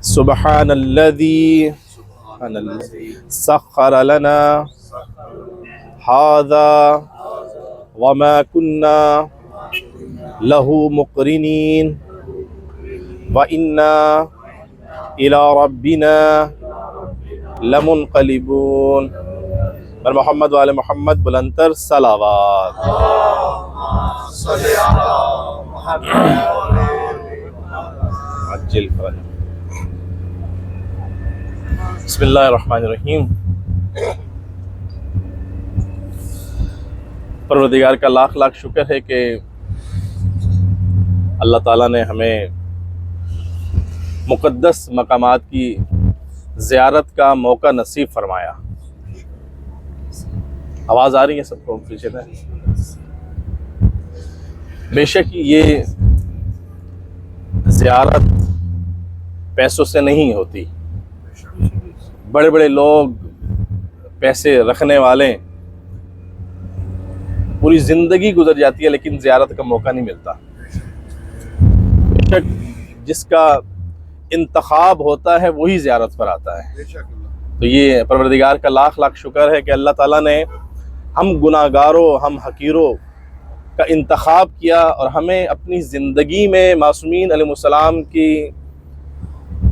سبحان الذي سخر لنا هذا وما كنا له مقرنين وإنا إلى ربنا لمنقلبون. بر محمد وآل محمد بلندتر صلوات. عجل فرج. بسم اللہ الرحمن الرحیم. پروردگار کا لاکھ لاکھ شکر ہے کہ اللہ تعالیٰ نے ہمیں مقدس مقامات کی زیارت کا موقع نصیب فرمایا. آواز آ رہی ہے سب کو؟ پیچھے سے. بے شک یہ زیارت پیسوں سے نہیں ہوتی. بڑے بڑے لوگ، پیسے رکھنے والے، پوری زندگی گزر جاتی ہے لیکن زیارت کا موقع نہیں ملتا. بے شک جس کا انتخاب ہوتا ہے وہی زیارت پر آتا ہے. تو یہ پروردگار کا لاکھ لاکھ شکر ہے کہ اللہ تعالیٰ نے ہم گناہ گاروں، ہم حقیروں کا انتخاب کیا اور ہمیں اپنی زندگی میں معصومین علیہ السلام کی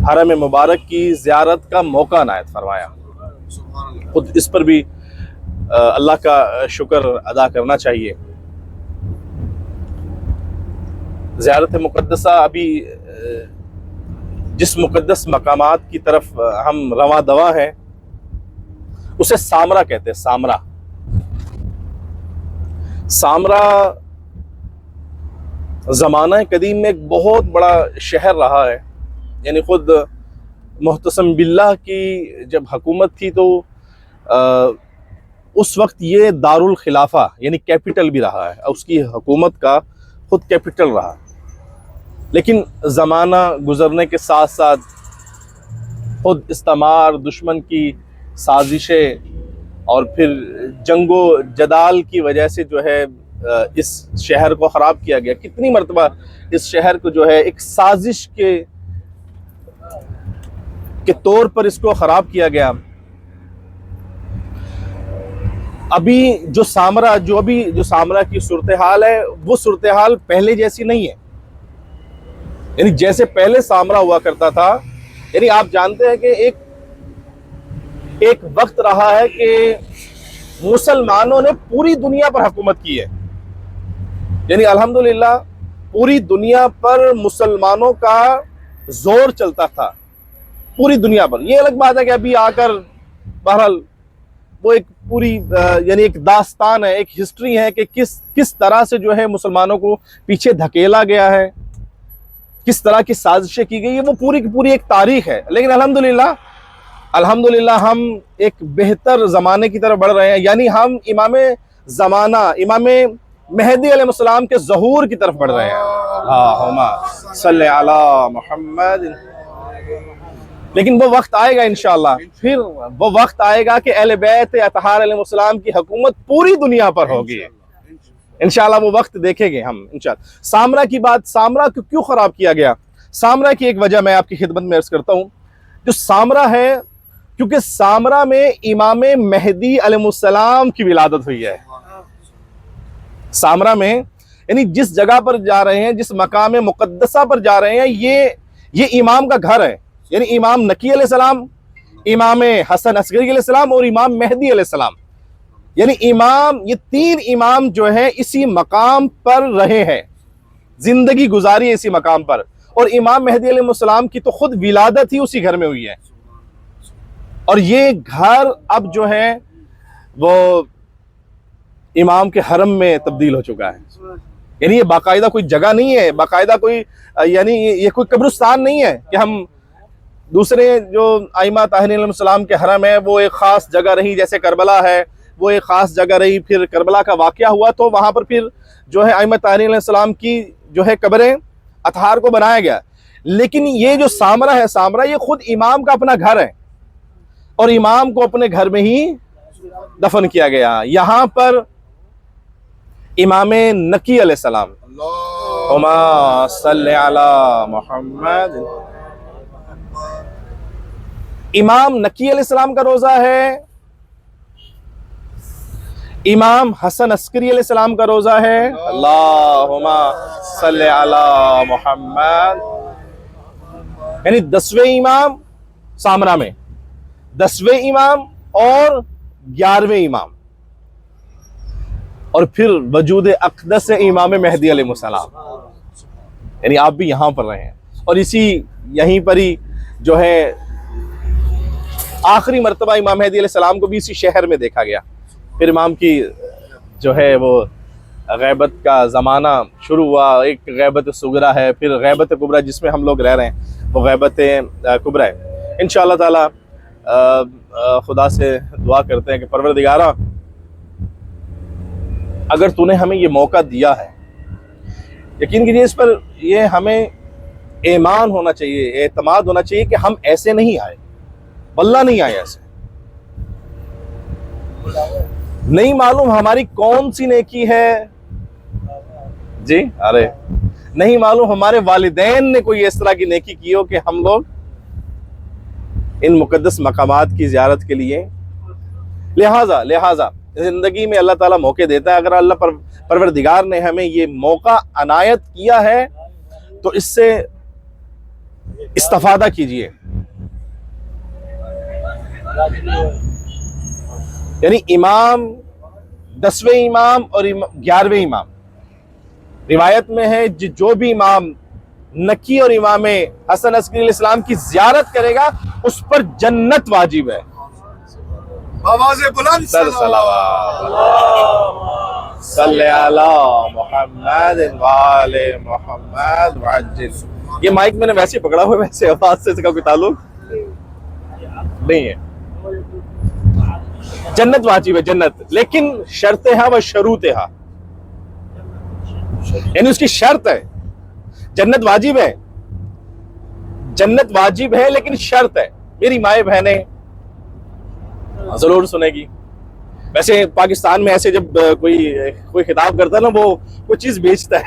حرم مبارک کی زیارت کا موقع عنایت فرمایا. خود اس پر بھی اللہ کا شکر ادا کرنا چاہیے. زیارت مقدسہ ابھی جس مقدس مقامات کی طرف ہم رواں دواں ہیں اسے سامرا کہتے ہیں. سامرا زمانہ قدیم میں ایک بہت بڑا شہر رہا ہے. یعنی خود محتسم باللہ کی جب حکومت تھی تو اس وقت یہ دارالخلافہ یعنی کیپٹل بھی رہا ہے. اس کی حکومت کا خود کیپٹل رہا. لیکن زمانہ گزرنے کے ساتھ ساتھ خود استعمار، دشمن کی سازشیں اور پھر جنگ و جدال کی وجہ سے جو ہے اس شہر کو خراب کیا گیا. کتنی مرتبہ اس شہر کو جو ہے ایک سازش کے طور پر اس کو خراب کیا گیا. ابھی جو سامرا کی صورتحال ہے وہ صورتحال پہلے جیسی نہیں ہے. یعنی جیسے پہلے سامرا ہوا کرتا تھا، یعنی آپ جانتے ہیں کہ ایک وقت رہا ہے کہ مسلمانوں نے پوری دنیا پر حکومت کی ہے. یعنی الحمدللہ پوری دنیا پر مسلمانوں کا زور چلتا تھا پوری دنیا پر. یہ الگ بات ہے کہ ابھی آ کر بہرحال وہ ایک پوری یعنی ایک داستان ہے، ایک ہسٹری ہے کہ کس طرح سے جو ہے مسلمانوں کو پیچھے دھکیلا گیا ہے، کس طرح کی سازشیں کی گئی ہے. وہ پوری کی پوری ایک تاریخ ہے. لیکن الحمدللہ ہم ایک بہتر زمانے کی طرف بڑھ رہے ہیں. یعنی ہم امام زمانہ، امام مہدی علیہ السلام کے ظہور کی طرف بڑھ رہے ہیں. اللہم صلی علی محمد. لیکن وہ وقت آئے گا انشاءاللہ، پھر وہ وقت آئے گا کہ اہل بیت اطہار علیہ السلام کی حکومت پوری دنیا پر ہوگی. انشاءاللہ وہ وقت دیکھیں گے ہم انشاءاللہ. سامرا کی بات، سامرا کو کیوں خراب کیا گیا؟ سامرا کی ایک وجہ میں آپ کی خدمت میں عرض کرتا ہوں. جو سامرا ہے، کیونکہ سامرا میں امام مہدی علیہ السلام کی ولادت ہوئی ہے. سامرا میں یعنی جس جگہ پر جا رہے ہیں، جس مقام مقدسہ پر جا رہے ہیں، یہ امام کا گھر ہے. یعنی امام نقی علیہ السلام، امام حسن عسکری علیہ السلام اور امام مہدی علیہ السلام، یعنی یہ تین امام جو ہیں اسی مقام پر رہے ہیں، زندگی گزاری اسی مقام پر. اور امام مہدی علیہ السلام کی تو خود ولادت ہی اسی گھر میں ہوئی ہے. اور یہ گھر اب جو ہے وہ امام کے حرم میں تبدیل ہو چکا ہے. یعنی یہ باقاعدہ کوئی جگہ نہیں ہے، باقاعدہ کوئی یعنی یہ کوئی قبرستان نہیں ہے کہ ہم دوسرے جو ائمہ طاہرین علیہ السلام کے حرم ہے وہ ایک خاص جگہ رہی، جیسے کربلا ہے وہ ایک خاص جگہ رہی، پھر کربلا کا واقعہ ہوا تو وہاں پر پھر جو ہے ائمہ طاہرین علیہ السلام کی جو ہے قبریں اطہار کو بنایا گیا. لیکن یہ جو سامرا ہے، سامرا یہ خود امام کا اپنا گھر ہے اور امام کو اپنے گھر میں ہی دفن کیا گیا. یہاں پر امام نقی علیہ السلام، اللہم صلی علی محمد، امام نقی علیہ السلام کا روزہ ہے، امام حسن عسکری علیہ السلام کا روزہ ہے، اللہم صلی علی محمد، یعنی 10ویں امام سامرا میں، 10ویں امام اور 11ویں امام، اور پھر وجود اقدس امام مہدی علیہ السلام، یعنی آپ بھی یہاں پر رہے ہیں، اور یہیں پر ہی جو ہے آخری مرتبہ امام مہدی علیہ السلام کو بھی اسی شہر میں دیکھا گیا۔ پھر امام کی جو ہے وہ غیبت کا زمانہ شروع ہوا، ایک غیبت صغرا ہے، پھر غیبت کبریٰ جس میں ہم لوگ رہ رہے ہیں وہ غیبت کبریٰ ہے۔ انشاءاللہ تعالی خدا سے دعا کرتے ہیں کہ پروردگارہ اگر تو نے ہمیں یہ موقع دیا ہے، یقین کیجیے اس پر یہ ہمیں ایمان ہونا چاہیے، اعتماد ہونا چاہیے کہ ہم ایسے نہیں آئے، واللہ نہیں آئے ایسے، نہیں معلوم ہماری کون سی نیکی ہے، جی ارے نہیں معلوم ہمارے والدین نے کوئی اس طرح کی نیکی کی ہو کہ ہم لوگ ان مقدس مقامات کی زیارت کے لیے، لہٰذا زندگی میں اللہ تعالیٰ موقع دیتا ہے، اگر اللہ پروردگار نے ہمیں یہ موقع عنایت کیا ہے تو اس سے استفادہ کیجئے۔ یعنی امام 10ویں امام اور 11ویں امام، روایت میں ہے جو بھی امام نقی اور امام حسن عسکری علیہ السلام کی زیارت کرے گا اس پر جنت واجب ہے۔ آواز بلند صلوات صلی علی محمد وآل محمد وعجل۔ یہ مائک میں نے ویسے پکڑا ہوا ہے، ویسے آواز سے اس کا کوئی تعلق نہیں ہے۔ جنت واجب ہے، جنت، لیکن شرطها و شروطها، یعنی اس کی شرط ہے، جنت واجب ہے، جنت واجب ہے لیکن شرط ہے۔ میری مائیں بہنیں ضرور سنے گی، ویسے پاکستان میں ایسے جب کوئی خطاب کرتا ہے نا وہ کوئی چیز بیچتا ہے،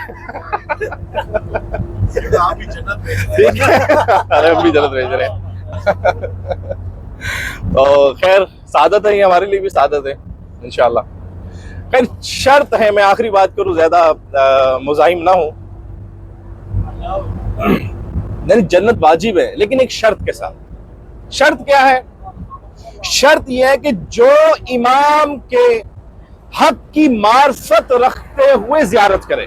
ٹھیک ہے، ارے ہم بھی جنت بھیج رہے ہیں، تو خیر سعادت ہے، یہ ہمارے لیے بھی سعادت ہے انشاءاللہ۔ خیر شرط ہے، میں آخری بات کروں، زیادہ مزاحم نہ ہوں، یعنی جنت واجب ہے لیکن ایک شرط کے ساتھ۔ شرط کیا ہے؟ شرط یہ ہے کہ جو امام کے حق کی معرفت رکھتے ہوئے زیارت کرے۔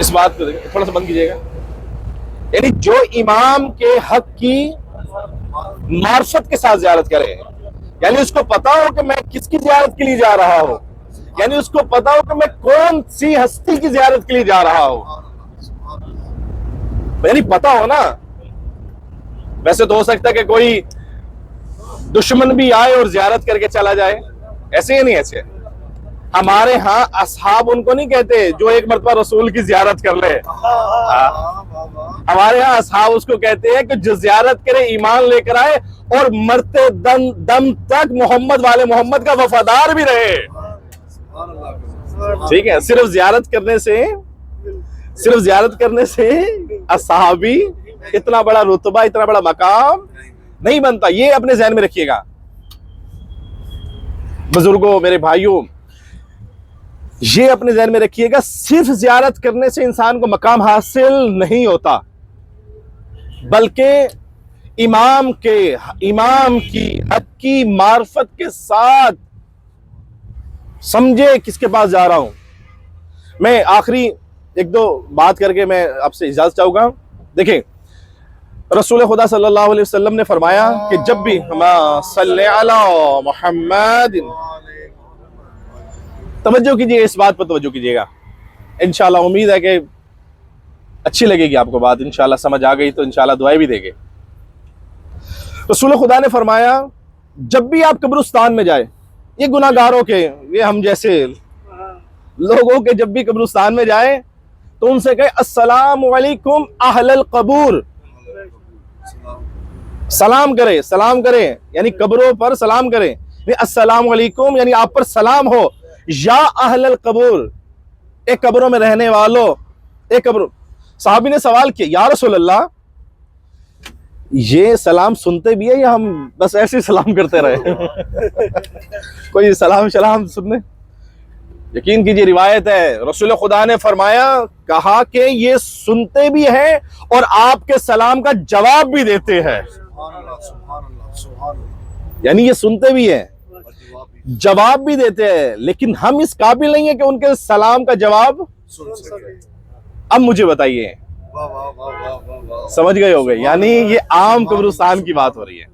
اس بات کو تھوڑا سا بند کیجئے گا، یعنی جو امام کے حق کی معرفت کے ساتھ زیارت کرے، یعنی اس کو پتا ہو کہ میں کس کی زیارت کے لیے جا رہا ہوں، یعنی اس کو پتا ہو کہ میں کون سی ہستی کی زیارت کے لیے جا رہا ہوں، یعنی پتا ہو نا۔ ویسے تو ہو سکتا ہے کہ کوئی دشمن بھی آئے اور زیارت کر کے چلا جائے، ایسے ہی نہیں، ایسے ہمارے ہاں اصحاب ان کو نہیں کہتے جو ایک مرتبہ رسول کی زیارت کر لے، ہمارے ہاں اصحاب اس کو کہتے ہیں کہ جو زیارت کرے ایمان لے کر آئے اور مرتے دم تک محمد والے محمد کا وفادار بھی رہے، ٹھیک ہے۔ صرف زیارت کرنے سے اصحابی اتنا بڑا رتبہ، اتنا بڑا مقام نہیں بنتا، یہ اپنے ذہن میں رکھیے گا بزرگوں، میرے بھائیوں، یہ اپنے ذہن میں رکھیے گا، صرف زیارت کرنے سے انسان کو مقام حاصل نہیں ہوتا، بلکہ امام کی حق کی معرفت کے ساتھ سمجھے کس کے پاس جا رہا ہوں۔ میں آخری ایک دو بات کر کے میں آپ سے اجازت چاہوں گا۔ دیکھیں رسول خدا صلی اللہ علیہ وسلم نے فرمایا کہ جب بھی صلی علی محمد، توجہ کیجئے، اس بات پر توجہ کیجئے گا، انشاءاللہ امید ہے کہ اچھی لگے گی آپ کو بات، انشاءاللہ سمجھ آ گئی تو انشاءاللہ دعائیں بھی دے گے۔ رسول خدا نے فرمایا جب بھی آپ قبرستان میں جائے، یہ گناہ گاروں کے، یہ ہم جیسے لوگوں کے، جب بھی قبرستان میں جائے تو ان سے کہے السلام علیکم اہل القبور، سلام کرے یعنی قبروں پر سلام کرے، السلام علیکم یعنی آپ پر سلام ہو، یا اہل القبور، ایک قبروں میں رہنے والوں، ایک قبر۔ صحابی نے سوال کیا یا رسول اللہ یہ سلام سنتے بھی ہے یا ہم بس ایسے ہی سلام کرتے رہے؟ کوئی سلام شلام سننے؟ یقین کیجیے روایت ہے رسول خدا نے فرمایا کہا کہ یہ سنتے بھی ہیں اور آپ کے سلام کا جواب بھی دیتے ہیں. سبحان اللہ سبحان اللہ سبحان اللہ. یعنی یہ سنتے بھی ہیں جواب بھی دیتے ہیں، لیکن ہم اس قابل نہیں ہیں کہ ان کے سلام کا جواب سن سکے. اب مجھے بتائیے، واہ واہ واہ واہ واہ واہ. سمجھ گئے ہو گئے؟ یعنی یہ عام قبرستان کی بات ہو رہی ہے،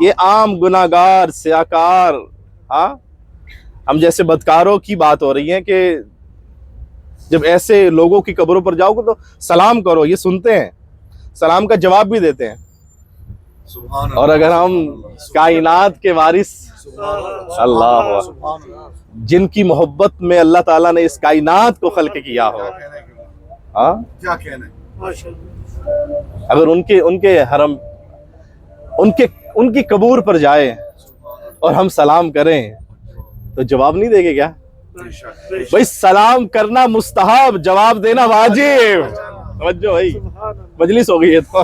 یہ عام گناہگار سیاکار، ہاں ہم جیسے بدکاروں کی بات ہو رہی ہے کہ جب ایسے لوگوں کی قبروں پر جاؤ گے تو سلام کرو، یہ سنتے ہیں، سلام کا جواب بھی دیتے ہیں. سبحان اللہ. اور اگر ہم کائنات کے وارث اللہ سبحان اللہ. جن کی محبت میں اللہ تعالیٰ نے اس کائنات کو خلق کیا ہو، ہاں کیا کہنا ہے. اگر ان کے حرم ان کی قبور پر جائے اور ہم سلام کریں تو جواب نہیں دے گے کیا؟ بھائی سلام کرنا مستحب، جواب دینا واجب. توجہ بھائی، مجلس ہو گئی ہے تو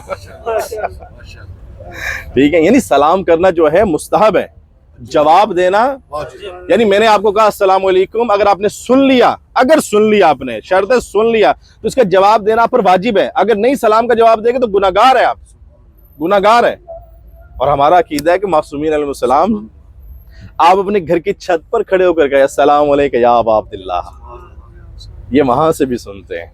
ٹھیک ہے. یعنی سلام کرنا جو ہے مستحب ہے، جواب دینا یعنی میں نے آپ کو کہا السلام علیکم، اگر آپ نے سن لیا آپ نے شرط ہے سن لیا تو اس کا جواب دینا پر واجب ہے. اگر نہیں سلام کا جواب دے گے تو گناہگار ہے، آپ گناہگار ہے. اور ہمارا عقیدہ ہے کہ معصومین علیہ السلام آپ اپنے گھر کی چھت پر کھڑے ہو کر کہے السلام علیکم یا ابا عبداللہ، یہ وہاں سے بھی سنتے ہیں.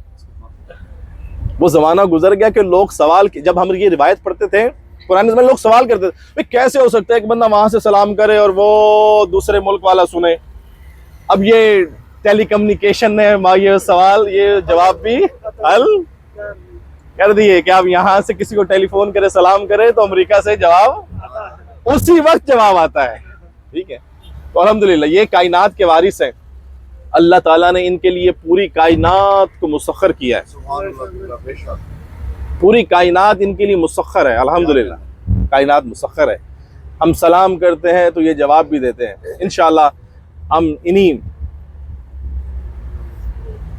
وہ زمانہ گزر گیا کہ لوگ سوال جب ہم یہ روایت پڑھتے تھے قرآن میں، لوگ سوال کرتے تھے بھئی کیسے ہو سکتا ہے ایک بندہ وہاں سے سلام کرے اور وہ دوسرے ملک والا سنے. اب یہ ٹیلی کمیونیکیشن نے یہ سوال یہ جواب بھی حل کر دیے کہ آپ یہاں سے کسی کو ٹیلی فون کرے سلام کرے تو امریکہ سے جواب اسی وقت جواب آتا ہے. ٹھیک ہے. تو الحمدللہ یہ کائنات کے وارث ہیں، اللہ تعالیٰ نے ان کے لیے پوری کائنات کو مسخر کیا ہے. سبحان اللہ. بے شک پوری کائنات ان کے لیے مسخر ہے، الحمدللہ کائنات مسخر ہے. ہم سلام کرتے ہیں تو یہ جواب بھی دیتے ہیں. انشاءاللہ ہم انہی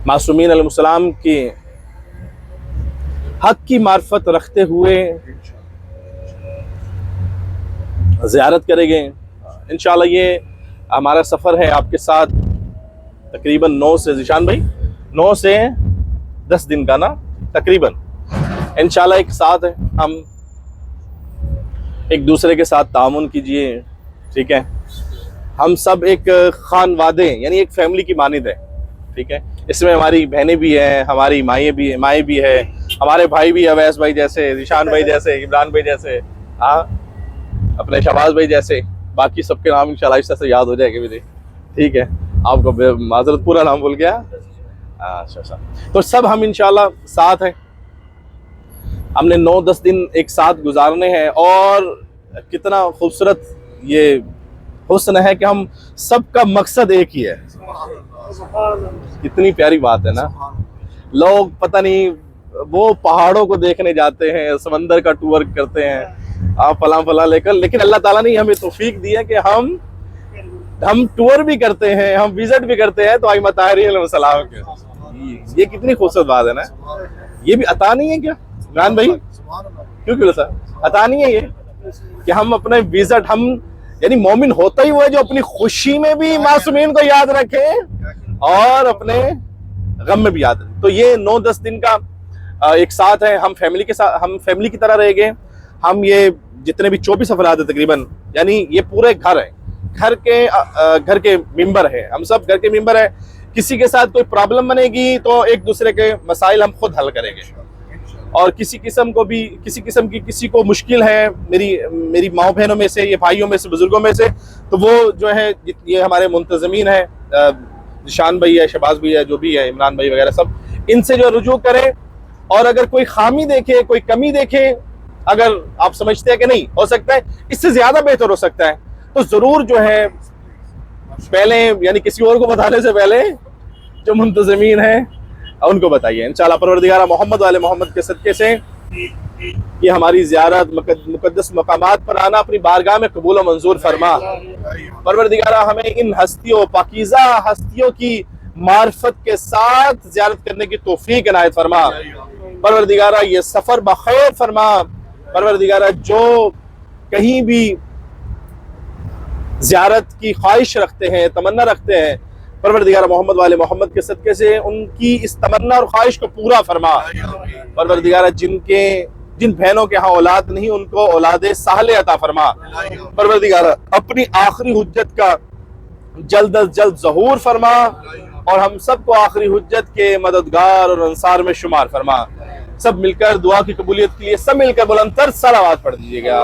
معصومین علیہ السلام کی حق کی معرفت رکھتے ہوئے زیارت کریں گے انشاءاللہ. یہ ہمارا سفر ہے آپ کے ساتھ تقریباً 9 سے ذیشان بھائی 9 سے 10 دن کا نا تقریباً انشاءاللہ ایک ساتھ ہے. ہم ایک دوسرے کے ساتھ تعاون کیجئے. ٹھیک ہے. ہم سب ایک خانوادے یعنی ایک فیملی کی مانند ہے. ٹھیک ہے. اس میں ہماری بہنیں بھی ہیں، ہماری مائیں بھی ہے، ہمارے بھائی بھی اویس بھائی جیسے، ذیشان بھائی جیسے، عمران بھائی جیسے، ہاں اپنے شہباز بھائی جیسے. باقی سب کے نام انشاءاللہ آہستہ سے یاد ہو جائے گا مجھے. ٹھیک ہے. آپ کو معذرت پورا نام بھول گیا. اچھا. تو سب ہم انشاءاللہ ساتھ ہیں. ہم نے 9-10 دن ایک ساتھ گزارنے ہیں اور کتنا خوبصورت یہ حسن ہے کہ ہم سب کا مقصد ایک ہی ہے. کتنی پیاری بات ہے نا. لوگ پتہ نہیں وہ پہاڑوں کو دیکھنے جاتے ہیں، سمندر کا ٹور کرتے ہیں، آپ فلاں لے کر، لیکن اللہ تعالیٰ نے ہمیں توفیق دی ہے کہ ہم ٹور بھی کرتے ہیں، ہم وزٹ بھی کرتے ہیں تو ائمہ طاہرین علیہ السلام کے. یہ کتنی خوبصورت بات ہے نا. یہ بھی عطا نہیں ہے کیا عمران بھائی؟ کیوں بولتا عطا نہیں ہے یہ کہ ہم اپنے وزٹ ہم یعنی مومن ہوتا ہی وہ ہے جو اپنی خوشی میں بھی معصومین کو یاد رکھے اور اپنے غم میں بھی یاد رکھے. تو یہ 9-10 دن کا ایک ساتھ ہے. ہم فیملی کی طرح رہے گے. ہم یہ جتنے بھی 24 افراد ہیں تقریباً، یعنی یہ پورے گھر ہے، گھر کے ممبر ہیں، ہم سب گھر کے ممبر ہیں. کسی کے ساتھ کوئی پرابلم بنے گی تو ایک دوسرے کے مسائل ہم خود حل کریں گے. اور کسی قسم کی کسی کو مشکل ہے میری ماؤں بہنوں میں سے، یہ بھائیوں میں سے، بزرگوں میں سے، تو وہ جو ہے یہ ہمارے منتظمین ہیں، ذیشان بھائی ہے، شہباز بھائی ہے، جو بھی ہے، عمران بھائی وغیرہ، سب ان سے جو رجوع کریں. اور اگر کوئی خامی دیکھے، کوئی کمی دیکھے، اگر آپ سمجھتے ہیں کہ نہیں ہو سکتا ہے اس سے زیادہ بہتر ہو سکتا ہے، تو ضرور جو ہے پہلے یعنی کسی اور کو بتانے سے پہلے جو منتظمین ہیں ان کو بتائیے. انشاءاللہ پروردگارہ محمد والے محمد کے صدقے سے یہ ہماری زیارت مقدس مقامات پر آنا اپنی بارگاہ میں قبول و منظور فرما. پروردگارہ ہمیں ان پاکیزہ ہستیوں کی معرفت کے ساتھ زیارت کرنے کی توفیق عنایت فرما. پروردگارہ یہ سفر بخیر فرما. پروردگارہ جو کہیں بھی زیارت کی خواہش رکھتے ہیں، تمنا رکھتے ہیں، پروردگارہ محمد والے محمد کے صدقے سے ان کی اس تمنا اور خواہش کو پورا فرما۔ پروردگارہ جن بہنوں کے ہاں اولاد نہیں ان کو اولاد صالح عطا فرما۔ پروردگارہ اپنی آخری حجت کا جلد از جلد ظہور فرما اور ہم سب کو آخری حجت کے مددگار اور انصار میں شمار فرما۔ سب مل کر دعا کی قبولیت کے لیے سب مل کر بلند تر صلوات پڑھ دیجیے گا۔